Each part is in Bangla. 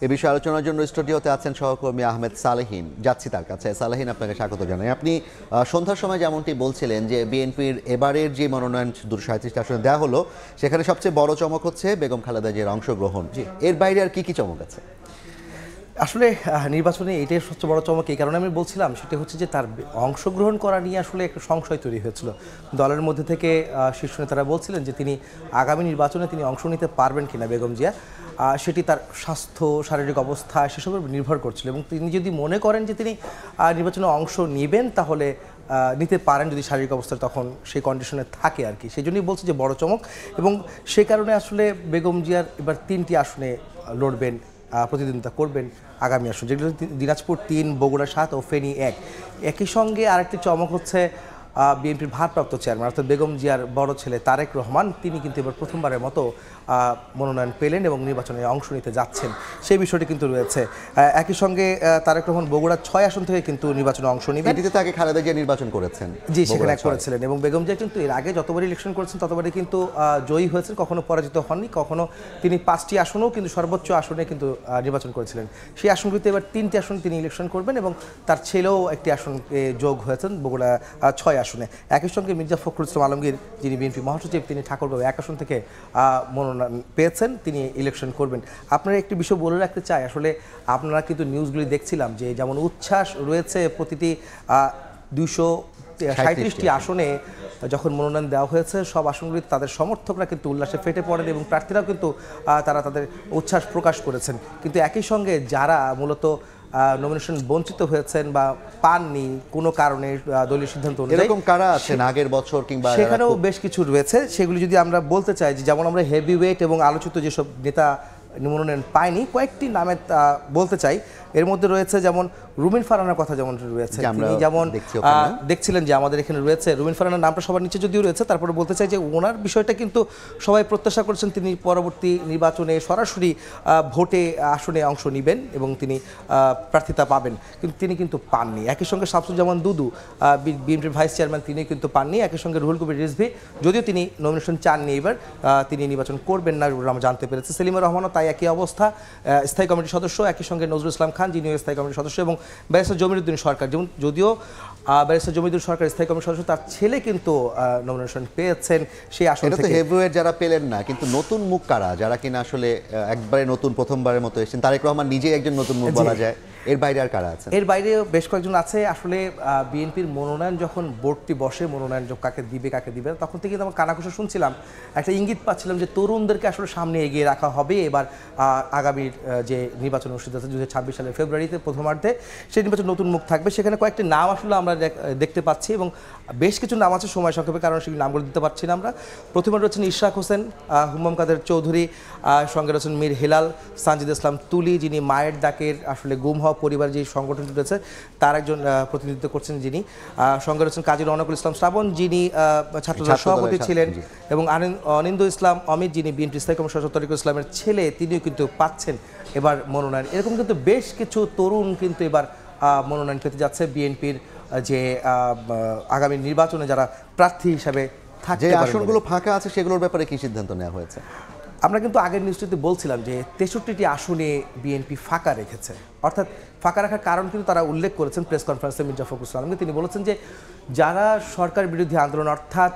এ বিষয়ে আলোচনার জন্য স্টুডিওতে আছেন সহকর্মী আহমেদ সালেহিন। যাচ্ছি তার কাছে। সালেহিন, আপনাকে স্বাগত জানাই। আপনি সন্ধ্যার সময় যেমনটি বলছিলেন যে বিএনপির এবারের যে মনোনয়ন 237টি আসনে দেওয়া হলো, সেখানে সবচেয়ে বড় চমক হচ্ছে বেগম খালেদা জিয়ার অংশগ্রহণ। এর বাইরে আর কি কি চমক আছে? আসলে নির্বাচনে এটাই সবচেয়ে বড় চমক। এই কারণে আমি বলছিলাম, সেটা হচ্ছে যে তার অংশগ্রহণ করা নিয়ে আসলে একটা সংশয় তৈরি হয়েছিল দলের মধ্যে থেকে। শীর্ষ নেতারা বলছিলেন যে তিনি আগামী নির্বাচনে তিনি অংশ নিতে পারবেন কিনা বেগম জিয়া, সেটি তার স্বাস্থ্য, শারীরিক অবস্থা সেসবের নির্ভর করছিল। এবং তিনি যদি মনে করেন যে তিনি নির্বাচনে অংশ নেবেন, তাহলে নিতে পারেন যদি শারীরিক অবস্থা তখন সেই কন্ডিশনে থাকে আর কি। সেই জন্যই বলছি যে বড় চমক। এবং সে কারণে আসলে বেগম জিয়ার এবার 3টি আসনে লড়বেন, প্রতিদ্বন্দ্বিতা করবেন আগামী আসন, যেগুলো দিনাজপুর 3, বগুড়া 7 ও ফেনী 1। একই সঙ্গে আরেকটি চমক হচ্ছে বিএনপির ভারপ্রাপ্ত চেয়ারম্যান অর্থাৎ বেগম জিয়ার বড় ছেলে তারেক রহমান, তিনি কিন্তু এবার প্রথমবারের মতো মনোনয়ন পেলেন এবং নির্বাচনে অংশ নিতে যাচ্ছেন, সেই বিষয়টি কিন্তু রয়েছে। একই সঙ্গে তারেক রহমান বগুড়া 6 আসন থেকে কিন্তু নির্বাচনে অংশ নেবেন। এটিতে তাকে খালেদা জিয়া নির্বাচন করেছেন, জি, সেখানে করেছিলেন। এবং বেগম জিয়া কিন্তু এর আগে যতবার ইলেকশন করেছেন ততবারই কিন্তু জয়ী হয়েছেন, কখনো পরাজিত হননি। কখনো তিনি 5টি আসনেও কিন্তু সর্বোচ্চ আসনে কিন্তু নির্বাচন করেছিলেন। সেই আসনগুলিতে এবার 3টি আসন তিনি ইলেকশন করবেন এবং তার ছেলেও একটি আসনে যোগ হয়েছেন বগুড়া 6 আসনে। একই সঙ্গে মির্জা ফখরুল ইসলাম আলমগীর, যিনি বিএনপি মহাসচিব, তিনি ঠাকুরগাঁও 1 আসন থেকে মনোনয়ন পেয়েছেন, তিনি ইলেকশন করবেন। আপনারা একটি বিষয় বলে রাখতে চাই, আসলে আপনারা কিন্তু নিউজগুলি দেখছিলাম যে যেমন উচ্ছ্বাস রয়েছে প্রতিটি 237টি আসনে যখন মনোনয়ন দেওয়া হয়েছে, সব আসনগুলিতে তাদের সমর্থকরা কিন্তু উল্লাসে ফেটে পড়েন এবং প্রার্থীরাও কিন্তু তারা তাদের উচ্ছ্বাস প্রকাশ করেছেন। কিন্তু একই সঙ্গে যারা মূলত নমিনেশন বঞ্চিত হয়েছেন বা পাননি কোনো কারণে দলীয় সিদ্ধান্ত অনুযায়ী, এরকম কারা আছেন আগের বছর কিংবা সেখানেও বেশ কিছু রয়েছে। সেগুলি যদি আমরা বলতে চাই, যে যেমন আমরা হেভিওয়েট এবং আলোচিত যেসব নেতা মনোনয়ন পায়নি, কয়েকটি নামে বলতে চাই। এর মধ্যে রয়েছে যেমন রুমিন ফারহানার কথা যেমন রয়েছে, তিনি যেমন দেখছিলেন যে আমাদের এখানে রয়েছে রুমিন ফারহানার নামটা সবার নিচে যদিও রয়েছে, তারপরে বলতে চাই যে ওনার বিষয়টা কিন্তু সবাই প্রত্যাশা করছেন তিনি পরবর্তী নির্বাচনে সরাসরি ভোটে আসনে অংশ নেবেন এবং তিনি প্রার্থিতা পাবেন, কিন্তু তিনি কিন্তু পাননি। একই সঙ্গে শামসুজ্জামান দুদু, বিএনপির ভাইস চেয়ারম্যান, তিনি কিন্তু পাননি। একই সঙ্গে রুহুল কবির রিজভী, যদিও তিনি নমিনেশন চাননি, এবার তিনি নির্বাচন করবেন না আমরা জানতে পেরেছি। সেলিমুর রহমানও তাই একই অবস্থা, স্থায়ী কমিটির সদস্য। একই সঙ্গে নজরুল ইসলাম খান, যিনি স্থায়ী কমিটির সদস্য, এবং ব্যারিস্টার জমিরুদ্দিন সরকার, যেমন যদিও ব্যারিস্টার জমিরুদ্দিন সরকার স্থায়ী কমিটির সদস্য, তার ছেলে কিন্তু নমিনেশন পেয়েছেন সেই আসন থেকে। হেভিওয়েট যারা পেলেন না, কিন্তু নতুন মুখ কারা, যারা কিনা আসলে একবারে নতুন, প্রথমবারের মতো এসেছেন? তারেক রহমান নিজেই একজন নতুন মুখ বলা যায়। এর বাইরে আর কারা আছে? এর বাইরে বেশ কয়েকজন আছে। আসলে বিএনপির মনোনয়ন যখন বোর্ডটি বসে, মনোনয়ন কাকে দিবে তখন থেকে আমরা কানাঘুষা শুনছিলাম, একটা ইঙ্গিত পাচ্ছিলাম যে তরুণদেরকে আসলে সামনে এগিয়ে রাখা হবে এবার আগামীর যে নির্বাচন অনুষ্ঠিত আছে 2026 সালের ফেব্রুয়ারিতে প্রথমার্ধে, সেই নির্বাচন নতুন মুখ থাকবে। সেখানে কয়েকটি নাম আসলে আমরা দেখতে পাচ্ছি এবং বেশ কিছু নাম আছে, সময় সংক্ষেপে কারণ সেগুলি নামগুলো দিতে পারছি না আমরা। প্রথমে রয়েছেন ইশরাক হোসেন, হুম্মাম কাদের চৌধুরী, সঙ্গে রয়েছেন মীর হেলাল, সানজিদ ইসলাম তুলি, যিনি মায়ের ডাকের আসলে গুম হওয়া পরিবার যে সংগঠনটি রয়েছে তার একজন প্রতিনিধিত্ব করছেন, যিনি সঙ্গে রয়েছেন কাজী রওনকুল ইসলাম শ্রাবণ, যিনি ছাত্রদলের সভাপতি ছিলেন, এবং অনিন্দ ইসলাম অমিত, যিনি বিএনপি স্থায়ী কমিটির সদস্য তরিকুল ইসলামের ছেলে, তিনিও কিন্তু পাচ্ছেন এবার মনোনয়ন। এরকম কিন্তু বেশ কিছু তরুণ কিন্তু এবার মনোনয়ন পেতে যাচ্ছে বিএনপির যে আগামী নির্বাচনে যারা প্রার্থী হিসাবে থাকতে যে আসনগুলো ফাঁকা আছে সেগুলোর ব্যাপারে কি সিদ্ধান্ত নেওয়া হয়েছে? আমরা কিন্তু আগের নিউজটিতে বলছিলাম যে 63টি আসনে বিএনপি ফাঁকা রেখেছে। অর্থাৎ ফাঁকা রাখার কারণ কিন্তু তারা উল্লেখ করেছেন প্রেস কনফারেন্সে মির্জা ফখরুল ইসলামকে। তিনি বলেছেন যে যারা সরকার বিরোধী আন্দোলন অর্থাৎ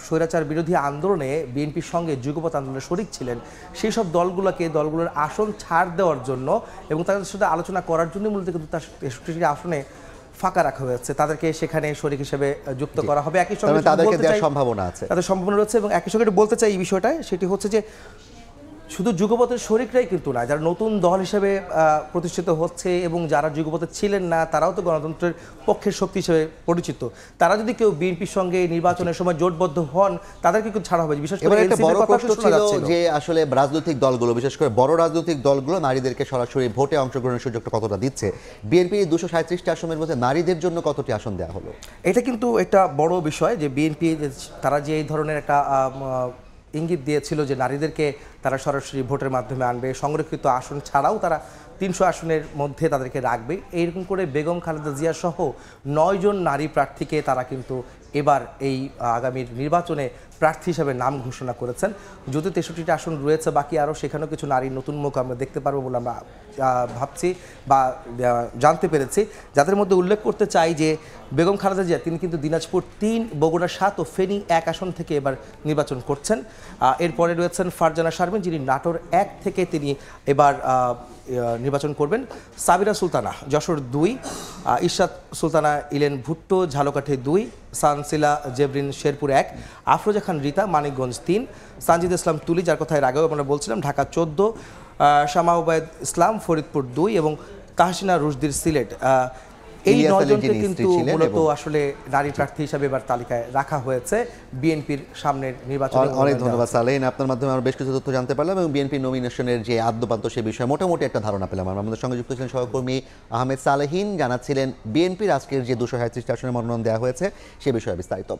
স্বৈরাচার বিরোধী আন্দোলনে বিএনপির সঙ্গে যুগপৎ আন্দোলনে শরিক ছিলেন, সেই সব দলগুলোর আসন ছাড় দেওয়ার জন্য এবং তাদের সাথে আলোচনা করার জন্য মূলত কিন্তু তার 63টি আসনে ফাঁকা রাখা হয়েছে, তাদেরকে সেখানে শরিক হিসেবে যুক্ত করা হবে। একই সঙ্গে তাদেরকে দেওয়ার সম্ভাবনা আছে, তাদের সম্ভাবনা রয়েছে। এবং একই সঙ্গে বলতে চাই এই বিষয়টায়, সেটি হচ্ছে যে শুধু যুগপথের শরিকরাই কিন্তু না, যারা নতুন দল হিসেবে প্রতিষ্ঠিত হচ্ছে এবং যারা যুগপথে ছিলেন না, তারাও তো গণতন্ত্রের পক্ষের শক্তি হিসেবে পরিচিত। তারা যদি কেউ বিএনপির সঙ্গে নির্বাচনের সময় জোটবদ্ধ হন, তাদেরকে কিন্তু ছাড়া হবে। বিশেষ করে একটা বড় প্রশ্ন ছিল যে আসলে রাজনৈতিক দলগুলো, বিশেষ করে বড় রাজনৈতিক দলগুলো নারীদেরকে সরাসরি ভোটে অংশগ্রহণের সুযোগটা কতটা দিচ্ছে? বিএনপি 237টি আসনের মধ্যে নারীদের জন্য কতটি আসন দেওয়া হলো? এটা কিন্তু একটা বড় বিষয় যে বিএনপি তারা যে এই ধরনের একটা ইঙ্গিত দিয়েছিল যে নারীদেরকে তারা সরাসরি ভোটের মাধ্যমে আনবে, সংরক্ষিত আসন ছাড়াও তারা 300 আসনের মধ্যে তাদেরকে রাখবে। এইরকম করে বেগম খালেদা জিয়া সহ 9 জন নারী প্রার্থীকে তারা কিন্তু এবার এই আগামীর নির্বাচনে প্রার্থী হিসেবে নাম ঘোষণা করেছেন। যদিও 63টা আসন রয়েছে বাকি, আরও সেখানেও কিছু নারীর নতুন মুখ আমরা দেখতে পারবো বলে আমরা ভাবছি বা জানতে পেরেছি। যাদের মধ্যে উল্লেখ করতে চাই যে বেগম খালেদা জিয়া তিনি কিন্তু দিনাজপুর 3, বগুড়া 7 ও ফেনী 1 আসন থেকে এবার নির্বাচন করছেন। এরপরে রয়েছেন ফারজানা শারমিন, যিনি নাটোর 1 থেকে তিনি এবার নির্বাচন করবেন। সাবিরা সুলতানা যশোর 2, ইশরাত সুলতানা ইলেন ভুট্টো ঝালকাঠি 2, সানসিলা জেবরিন শেরপুর 1, আফরোজা খান রিতা মানিকগঞ্জ 3, সানজিদ ইসলাম তুলি যার কথা এর আগেও আমরা বলছিলাম ঢাকা 14, শামা ওবায়দ ইসলাম ফরিদপুর 2 এবং তাহসিনা রুশদির সিলেট। এই ইলিয়াস আলীর 9জনকে যিনি কিন্তু স্ত্রী ছিলেন মূলত এবং- আসলে নারী প্রার্থী হিসাবে এবার তালিকায় রাখা হয়েছে বিএনপির সামনের নির্বাচনে। অনেক ধন্যবাদ সালেহিন, আপনার মাধ্যমে আমরা বেশ কিছু তথ্য জানতে পারলাম এবং বিএনপি নমিনেশনের যে আদ্যপান্ত সে বিষয়ে মোটামুটি একটা ধারণা পেলাম। আমাদের সঙ্গে যুক্ত ছিলেন সহকর্মী আহমেদ সালেহিন, জানাচ্ছিলেন বিএনপির আজকের যে 237 আসনে মনোনয়ন দেওয়া হয়েছে সে বিষয়ে বিস্তারিত।